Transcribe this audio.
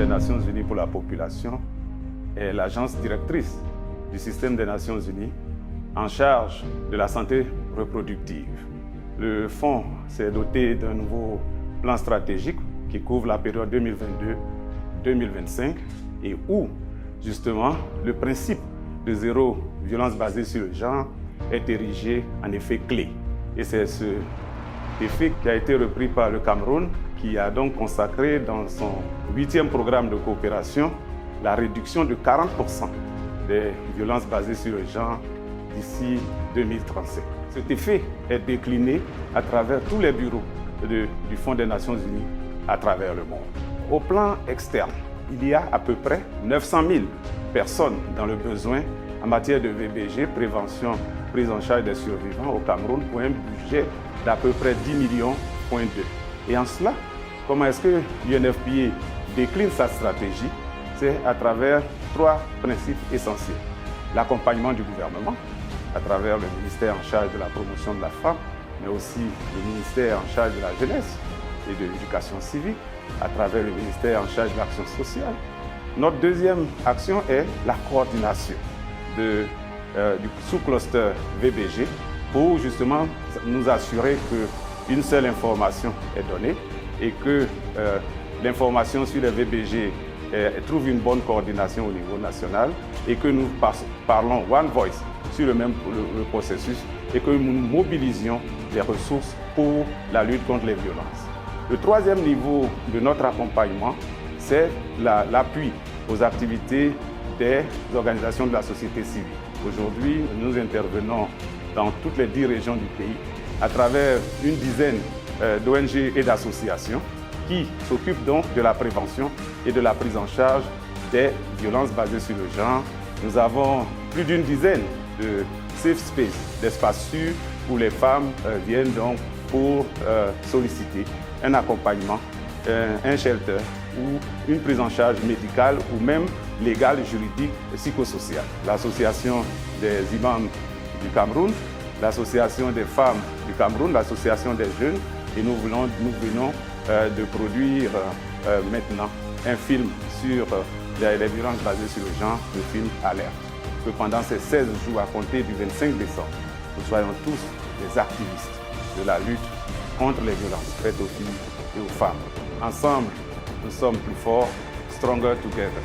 Nations Unies pour la population est l'agence directrice du système des Nations Unies en charge de la santé reproductive. Le fonds s'est doté d'un nouveau plan stratégique qui couvre la période 2022-2025 et où, justement, le principe de zéro violence basée sur le genre est érigé en effet clé. Et c'est ce effet qui a été repris par le Cameroun, qui a donc consacré dans son 8e programme de coopération la réduction de 40% des violences basées sur le genre d'ici 2035. Cet effet est décliné à travers tous les bureaux du Fonds des Nations Unies à travers le monde. Au plan externe, il y a à peu près 900 000 personnes dans le besoin en matière de VBG, prévention, prise en charge des survivants au Cameroun pour un budget d'à peu près 10 millions. Et en cela, comment est-ce que l'UNFPA décline sa stratégie? C'est à travers 3 principes essentiels. L'accompagnement du gouvernement, à travers le ministère en charge de la promotion de la femme, mais aussi le ministère en charge de la jeunesse et de l'éducation civique, à travers le ministère en charge de l'action sociale. Notre deuxième action est la coordination du sous-cluster VBG pour justement nous assurer qu'une seule information est donnée et que l'information sur les VBG trouve une bonne coordination au niveau national et que nous parlons One Voice sur le processus et que nous mobilisions les ressources pour la lutte contre les violences. Le troisième niveau de notre accompagnement, c'est l'appui aux activités des organisations de la société civile. Aujourd'hui, nous intervenons dans toutes les 10 régions du pays à travers une dizaine d'ONG et d'associations qui s'occupent donc de la prévention et de la prise en charge des violences basées sur le genre. Nous avons plus d'une dizaine de safe space, d'espaces sûrs où les femmes viennent donc pour solliciter un accompagnement, un shelter ou une prise en charge médicale ou même légale, juridique et psychosociale. L'Association des imams du Cameroun, l'Association des femmes du Cameroun, l'Association des jeunes, et nous venons de produire maintenant un film sur les violences basées sur le genre, le film Alerte. Que pendant ces 16 jours à compter du 25 décembre, nous soyons tous des activistes de la lutte contre les violences faites aux filles et aux femmes. Ensemble, nous sommes plus forts, stronger together.